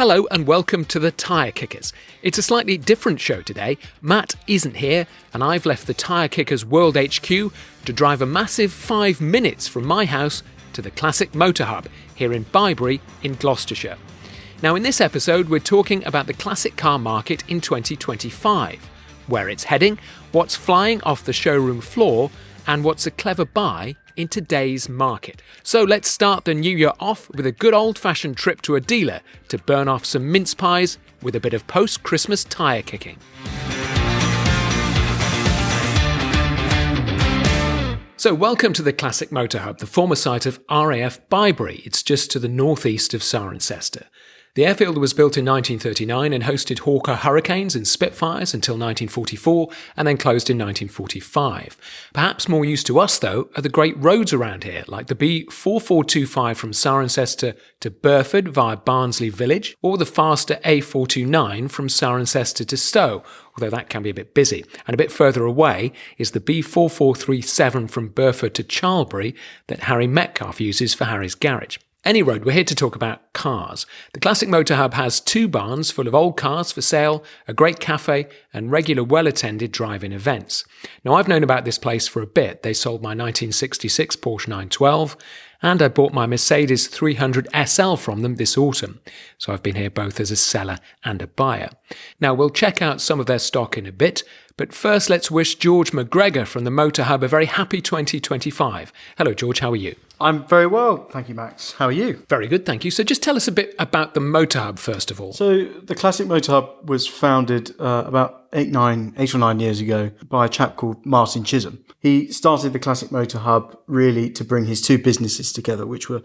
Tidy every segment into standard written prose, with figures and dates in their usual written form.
Hello and welcome to the Tyre Kickers. It's a slightly different show today. Matt isn't here and I've left the Tyre Kickers World HQ to drive a massive 5 minutes from my house to the Classic Motor Hub here in Bybury in Gloucestershire. Now in this episode we're talking about the classic car market in 2025, where it's heading, what's flying off the showroom floor and what's a clever buy in today's market. So let's start the new year off with a good old-fashioned trip to a dealer to burn off some mince pies with a bit of post-Christmas tyre kicking. So welcome to the Classic Motor Hub, the former site of RAF Bybury. It's just to the northeast of Cirencester. The airfield was built in 1939 and hosted Hawker Hurricanes and Spitfires until 1944 and then closed in 1945. Perhaps more used to us, though, are the great roads around here, like the B4425 from Cirencester to Burford via Barnsley Village, or the faster A429 from Cirencester to Stowe, although that can be a bit busy. And a bit further away is the B4437 from Burford to Charlbury that Harry Metcalfe uses for Harry's Garage. Any road, we're here to talk about cars. The Classic Motor Hub has 2 barns full of old cars for sale, a great cafe, and regular well-attended drive-in events. Now, I've known about this place for a bit. They sold my 1966 Porsche 912, and I bought my Mercedes 300 SL from them this autumn. So I've been here both as a seller and a buyer. Now, we'll check out some of their stock in a bit, but first let's wish George McGregor from the Motor Hub a very happy 2025. Hello, George, how are you? I'm very well, thank you, Max. How are you? Very good, thank you. So just tell us a bit about the Motor Hub, first of all. So the Classic Motor Hub was founded about 8 or 9 years ago by a chap called Martin Chisholm. He started the Classic Motor Hub really to bring his 2 businesses together, which were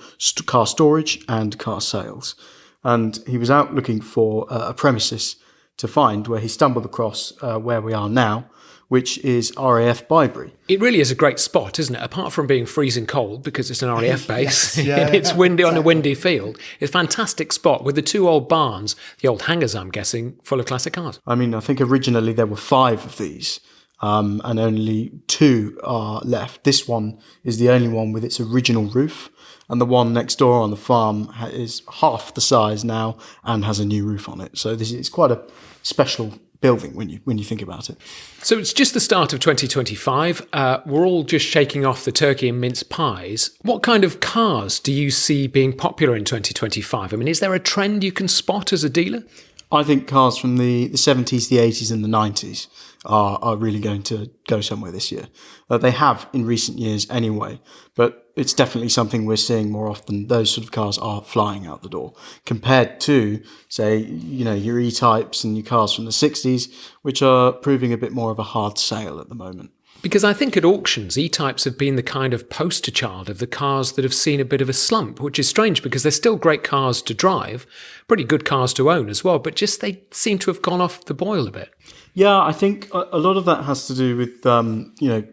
car storage and car sales. And he was out looking for a premises to find where he stumbled across where we are now, which is RAF Bybury. It really is a great spot, isn't it? Apart from being freezing cold, because it's an RAF base, Yes, yeah, it's windy exactly. on a windy field. It's a fantastic spot with the 2 old barns, the old hangars, I'm guessing, full of classic cars. I mean, I think originally there were 5 of these, and only 2 are left. This one is the only one with its original roof, and the one next door on the farm is half the size now and has a new roof on it. So it's quite a special building when you think about it. So it's just the start of 2025. We're all just shaking off the turkey and mince pies. What kind of cars do you see being popular in 2025? I mean, is there a trend you can spot as a dealer? I think cars from the 70s, the 80s and the 90s are really going to go somewhere this year. They have in recent years anyway, but it's definitely something we're seeing more often. Those sort of cars are flying out the door compared to, say, your E-Types and your cars from the 60s, which are proving a bit more of a hard sale at the moment. Because I think at auctions, E-Types have been the kind of poster child of the cars that have seen a bit of a slump, which is strange because they're still great cars to drive, pretty good cars to own as well, but just they seem to have gone off the boil a bit. Yeah, I think a lot of that has to do with,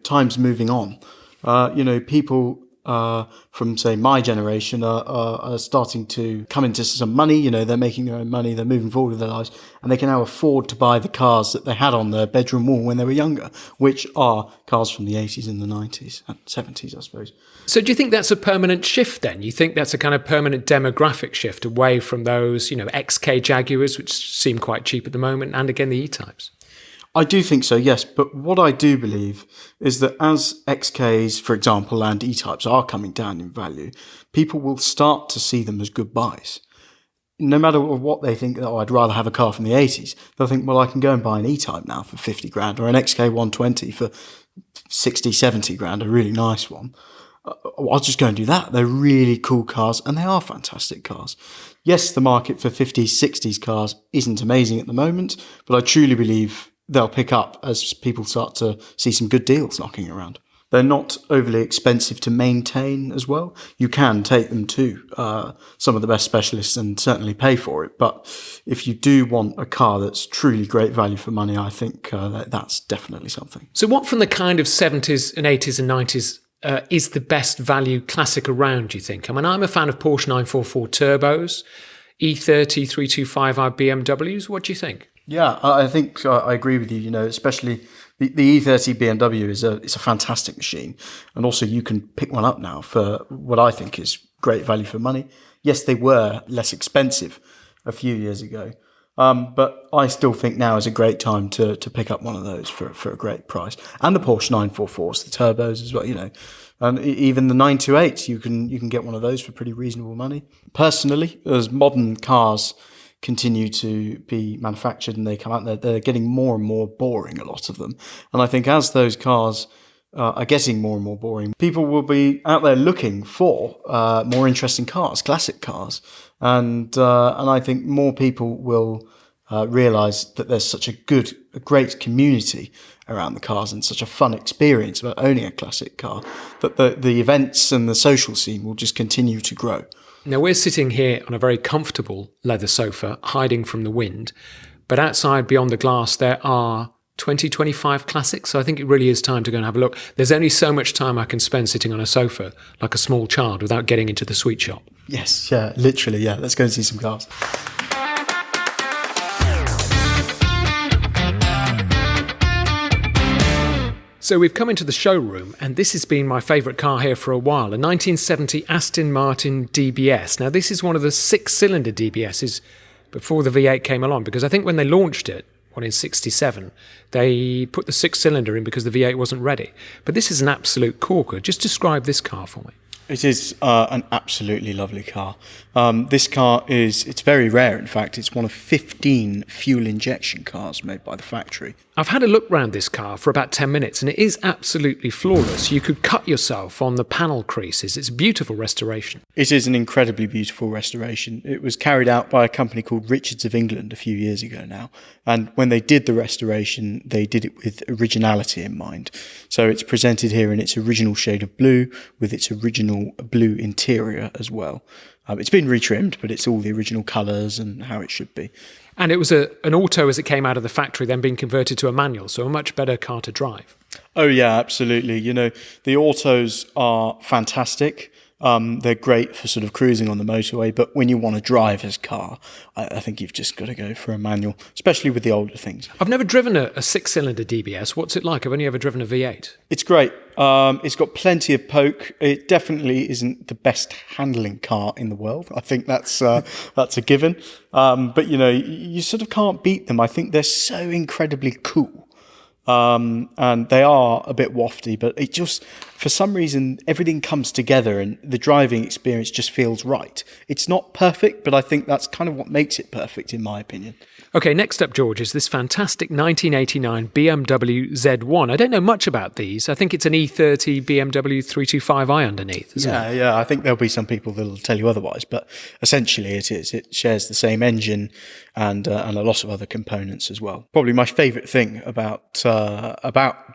times moving on. People from, say, my generation are starting to come into some money. They're making their own money, they're moving forward with their lives, and they can now afford to buy the cars that they had on their bedroom wall when they were younger, which are cars from the 80s and the 90s and 70s, I suppose. So do you think that's a permanent shift then? You think that's a kind of permanent demographic shift away from those, XK Jaguars, which seem quite cheap at the moment, and again the E-Types? I do think so, yes. But what I do believe is that as XKs, for example, and E-Types are coming down in value, people will start to see them as good buys. No matter what they think, I'd rather have a car from the 80s, they'll think, well, I can go and buy an E-Type now for 50 grand or an XK 120 for 60, 70 grand, a really nice one. I'll just go and do that. They're really cool cars and they are fantastic cars. Yes, the market for 50s, 60s cars isn't amazing at the moment, but I truly believe they'll pick up as people start to see some good deals knocking around. They're not overly expensive to maintain as well. You can take them to some of the best specialists and certainly pay for it. But if you do want a car that's truly great value for money, I think that's definitely something. So what from the kind of 70s and 80s and 90s is the best value classic around, do you think? I mean, I'm a fan of Porsche 944 turbos, E30 325i BMWs. What do you think? Yeah, I think I agree with you. Especially the E30 BMW is a fantastic machine, and also you can pick one up now for what I think is great value for money. Yes, they were less expensive a few years ago. But I still think now is a great time to pick up one of those for a great price. And the Porsche 944s, the turbos as well, and even the 928s, you can get one of those for pretty reasonable money. Personally, as modern cars continue to be manufactured and they come out, they're getting more and more boring, a lot of them. And I think as those cars are getting more and more boring, people will be out there looking for more interesting cars, classic cars. And I think more people will realise that there's such a great community around the cars and such a fun experience about owning a classic car that the events and the social scene will just continue to grow. Now, we're sitting here on a very comfortable leather sofa, hiding from the wind, but outside beyond the glass there are 2025 classics, so I think it really is time to go and have a look. There's only so much time I can spend sitting on a sofa like a small child without getting into the sweet shop. Yes, yeah, literally, yeah. Let's go and see some cars. So we've come into the showroom, and this has been my favourite car here for a while, a 1970 Aston Martin DBS. Now, this is one of the six-cylinder DBSs before the V8 came along, because I think when they launched it, in 67, they put the six-cylinder in because the V8 wasn't ready. But this is an absolute corker. Just describe this car for me. It is an absolutely lovely car. This car it's very rare, in fact. It's one of 15 fuel injection cars made by the factory. I've had a look round this car for about 10 minutes and it is absolutely flawless. You could cut yourself on the panel creases. It's a beautiful restoration. It is an incredibly beautiful restoration. It was carried out by a company called Richards of England a few years ago now. And when they did the restoration, they did it with originality in mind. So it's presented here in its original shade of blue with its original blue interior as well. It's been retrimmed, but it's all the original colours and how it should be. And it was an auto as it came out of the factory, then being converted to a manual, so a much better car to drive. Oh yeah, absolutely. The autos are fantastic. They're great for sort of cruising on the motorway, but when you want to drive this car, I think you've just got to go for a manual, especially with the older things. I've never driven a six-cylinder DBS. What's it like? I've only ever driven a V8. It's great. It's got plenty of poke. It definitely isn't the best handling car in the world. I think that's a given. But you sort of can't beat them. I think they're so incredibly cool. And they are a bit wafty, but it just, for some reason, everything comes together and the driving experience just feels right. It's not perfect, but I think that's kind of what makes it perfect, in my opinion. Okay, next up, George, is this fantastic 1989 BMW Z1. I don't know much about these. I think it's an E30 BMW 325i underneath, isn't it? Yeah, I think there'll be some people that'll tell you otherwise, but essentially it is. It shares the same engine and a lot of other components as well. Probably my favourite thing about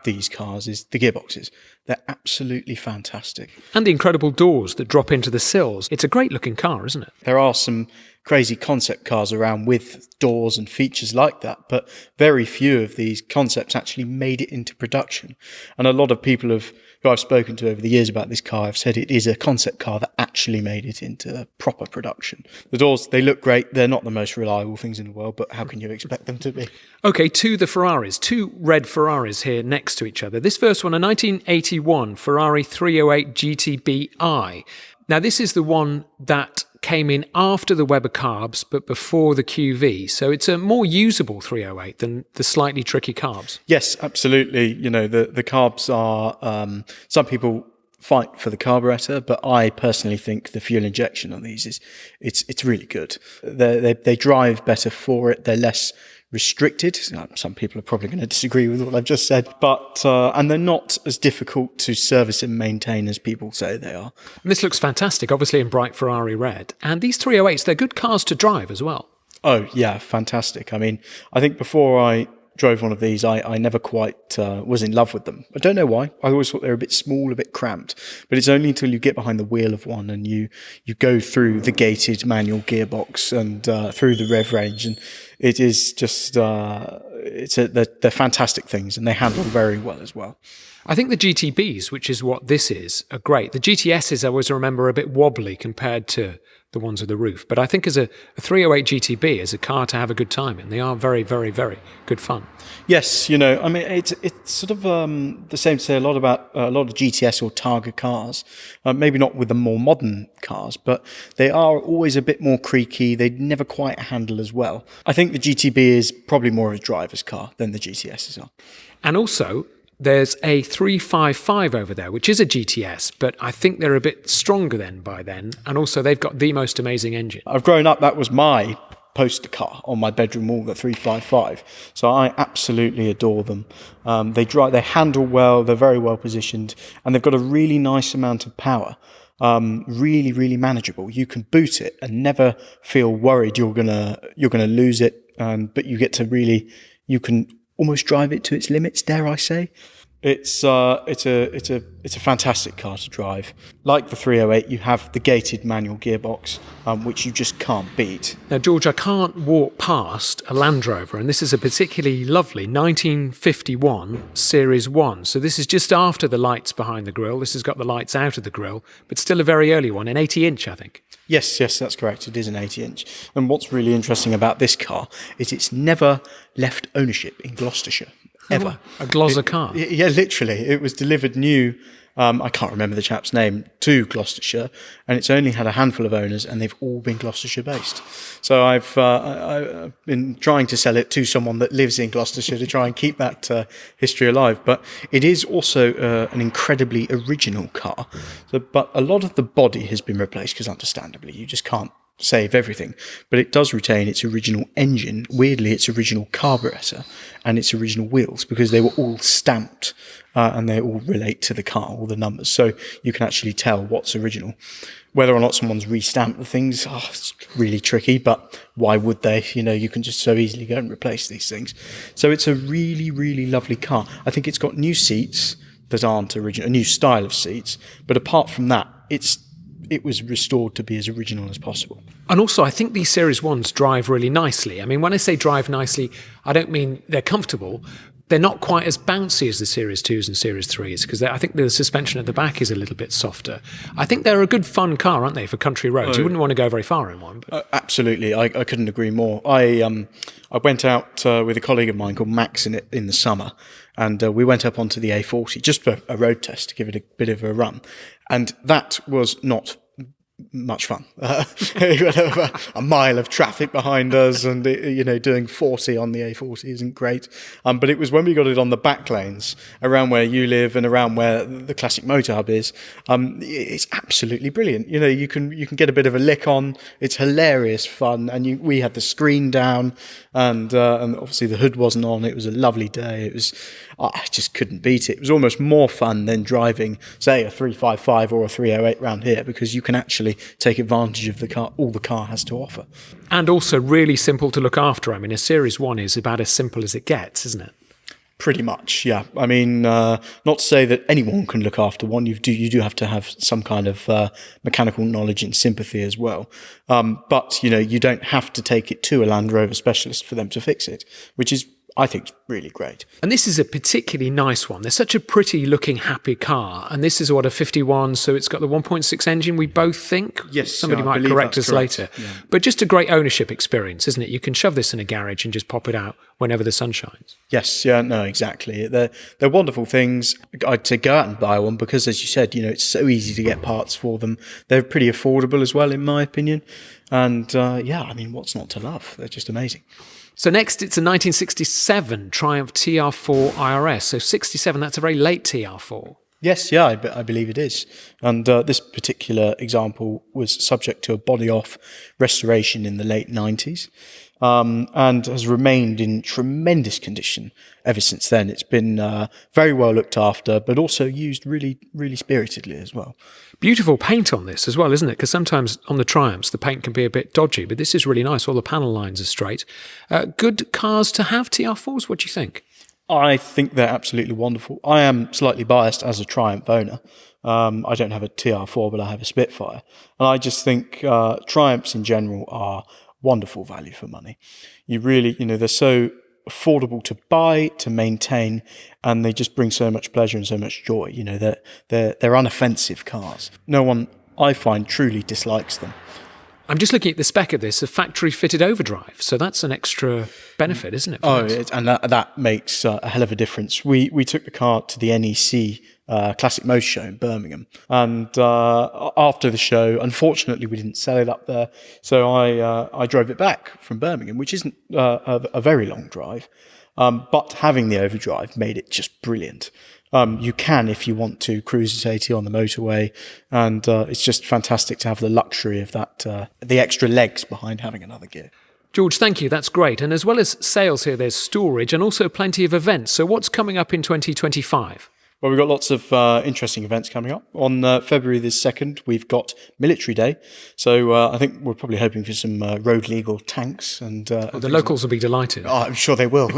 these cars is the gearboxes. They're absolutely fantastic. And the incredible doors that drop into the sills. It's a great looking car, isn't it? There are some crazy concept cars around with doors and features like that, but very few of these concepts actually made it into production. And a lot of people who I've spoken to over the years about this car have said it is a concept car that actually made it into proper production. The doors, they look great. They're not the most reliable things in the world, but how can you expect them to be? Okay, to the Ferraris. Two red Ferraris here next to each other. This first one, a 1981 Ferrari 308 GTBi. Now, this is the one that came in after the Weber carbs, but before the QV. So it's a more usable 308 than the slightly tricky carbs. Yes, absolutely. The carbs are, some people fight for the carburetor, but I personally think the fuel injection on these it's really good. They drive better for it. They're less restricted. Some people are probably going to disagree with what I've just said, but and they're not as difficult to service and maintain as people say they are. And this looks fantastic, obviously in bright Ferrari red. And these 308s, they're good cars to drive as well. Oh yeah, fantastic. I mean, I think before I drove one of these, I never quite was in love with them. I don't know why. I always thought they were a bit small, a bit cramped. But it's only until you get behind the wheel of one and you go through the gated manual gearbox and through the rev range, and it is just they're fantastic things, and they handle very well as well. I think the GTBs, which is what this is, are great. The GTSs, I always remember, are a bit wobbly compared to the ones with the roof. But I think as a 308 GTB is a car to have a good time in. They are very, very, very good fun. Yes, I mean, it's sort of the same to say a lot about a lot of GTS or Targa cars. Maybe not with the more modern cars, but they are always a bit more creaky. They never quite handle as well. I think the GTB is probably more of a driver's car than the GTSs are. And also, there's a 355 over there, which is a GTS, but I think they're a bit stronger by then. And also, they've got the most amazing engine. I've grown up, that was my poster car on my bedroom wall, the 355. So I absolutely adore them. They handle well, they're very well positioned, and they've got a really nice amount of power. Really, really manageable. You can boot it and never feel worried you're gonna lose it. But you can almost drive it to its limits, dare I say. It's a fantastic car to drive. Like the 308, you have the gated manual gearbox, which you just can't beat. Now, George, I can't walk past a Land Rover, and this is a particularly lovely 1951 Series 1. So this is just after the lights behind the grille. This has got the lights out of the grille, but still a very early one, an 80-inch, I think. Yes, that's correct. It is an 80-inch. And what's really interesting about this car is it's never left ownership in Gloucestershire. Ever. A Gloucester car. Yeah, literally. It was delivered new, I can't remember the chap's name, to Gloucestershire, and it's only had a handful of owners, and they've all been Gloucestershire based. So I've been trying to sell it to someone that lives in Gloucestershire to try and keep that history alive. But it is also an incredibly original car. But a lot of the body has been replaced because, understandably, you just can't save everything, but it does retain its original engine, weirdly its original carburetor and its original wheels, because they were all stamped and they all relate to the car, all the numbers, so you can actually tell what's original. Whether or not someone's restamped the things, it's really tricky, but why would they? You can just so easily go and replace these things. So it's a really, really lovely car. I think it's got new seats that aren't original, a new style of seats, but apart from that, it was restored to be as original as possible. And also, I think these Series 1s drive really nicely. I mean, when I say drive nicely, I don't mean they're comfortable. They're not quite as bouncy as the Series 2s and Series 3s, because I think the suspension at the back is a little bit softer. I think they're a good fun car, aren't they, for country roads? You wouldn't want to go very far in one. But. Absolutely. I couldn't agree more. I went out with a colleague of mine called Max in the summer, and we went up onto the A40 just for a road test to give it a bit of a run. And that was not much fun. A mile of traffic behind us, and doing 40 on the A40 isn't great. But it was when we got it on the back lanes around where you live and around where the Classic Motor Hub is. It's absolutely brilliant. You can get a bit of a lick on. It's hilarious fun, and we had the screen down, and obviously the hood wasn't on. It was a lovely day. I just couldn't beat it. It was almost more fun than driving, say, a 355 or a 308 round here, because you can actually take advantage of all the car has to offer. And also really simple to look after. I mean, a Series 1 is about as simple as it gets, isn't it? Pretty much, yeah. I mean, not to say that anyone can look after one. You do have to have some kind of mechanical knowledge and sympathy as well. But, you don't have to take it to a Land Rover specialist for them to fix it, which is, I think, really great. And this is a particularly nice one. They're such a pretty looking, happy car. And this is a 51, so it's got the 1.6 engine, we both think. Yes. Somebody might correct us later. Yeah. But just a great ownership experience, isn't it? You can shove this in a garage and just pop it out whenever the sun shines. Yes, yeah, no, exactly. They're wonderful things. I'd say go out and buy one because, as you said, it's so easy to get parts for them. They're pretty affordable as well, in my opinion. And I mean, what's not to love? They're just amazing. So next, it's a 1967 Triumph TR4 IRS. So 67, that's a very late TR4. Yes, yeah, I believe it is. And this particular example was subject to a body-off restoration in the late 90s and has remained in tremendous condition ever since then. It's been very well looked after, but also used really, really spiritedly as well. Beautiful paint on this as well, isn't it? Because sometimes on the Triumphs, the paint can be a bit dodgy, but this is really nice. All the panel lines are straight. Good cars to have, TR4s. What do you think? I think they're absolutely wonderful. I am slightly biased as a Triumph owner. I don't have a TR4, but I have a Spitfire. And I just think Triumphs in general are wonderful value for money. You really, they're so affordable to buy, to maintain, and they just bring so much pleasure and so much joy. They're unoffensive cars. No one, I find, truly dislikes them. I'm just looking at the spec of this, a factory-fitted overdrive. So that's an extra benefit, isn't it? And that makes a hell of a difference. We took the car to the NEC Classic Motor Show in Birmingham, and after the show, unfortunately, we didn't sell it up there, so I drove it back from Birmingham, which isn't a very long drive, but having the overdrive made it just brilliant. You can, if you want to, cruise at 80 on the motorway, and it's just fantastic to have the luxury of that, the extra legs behind having another gear. George, thank you. That's great. And as well as sales here, there's storage and also plenty of events. So what's coming up in 2025? Well, we've got lots of interesting events coming up. On February the 2nd, we've got Military Day. So I think we're probably hoping for some road legal tanks. And the locals will be delighted. Oh, I'm sure they will.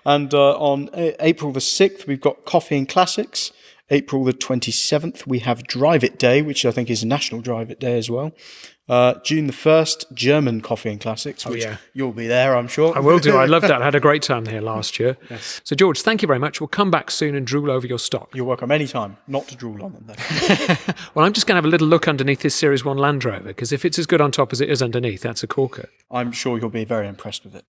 And on April the 6th, we've got Coffee and Classics. April the 27th, we have Drive It Day, which I think is National Drive It Day as well. June the 1st, German Coffee and Classics, which you'll be there, I'm sure. I will do. I loved that. I had a great time here last year. Yes. So, George, thank you very much. We'll come back soon and drool over your stock. You're welcome anytime. Not to drool on them, though. Well, I'm just going to have a little look underneath this Series 1 Land Rover, because if it's as good on top as it is underneath, that's a corker. I'm sure you'll be very impressed with it.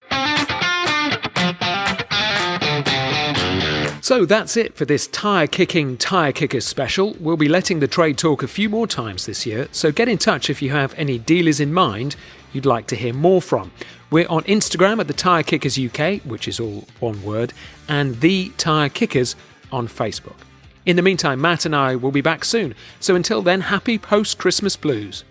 So that's it for this Tyre Kickers special. We'll be letting the trade talk a few more times this year, so get in touch if you have any dealers in mind you'd like to hear more from. We're on Instagram at the Tyre Kickers UK, which is all one word, and the Tyre Kickers on Facebook. In the meantime, Matt and I will be back soon. So until then, happy post-Christmas blues.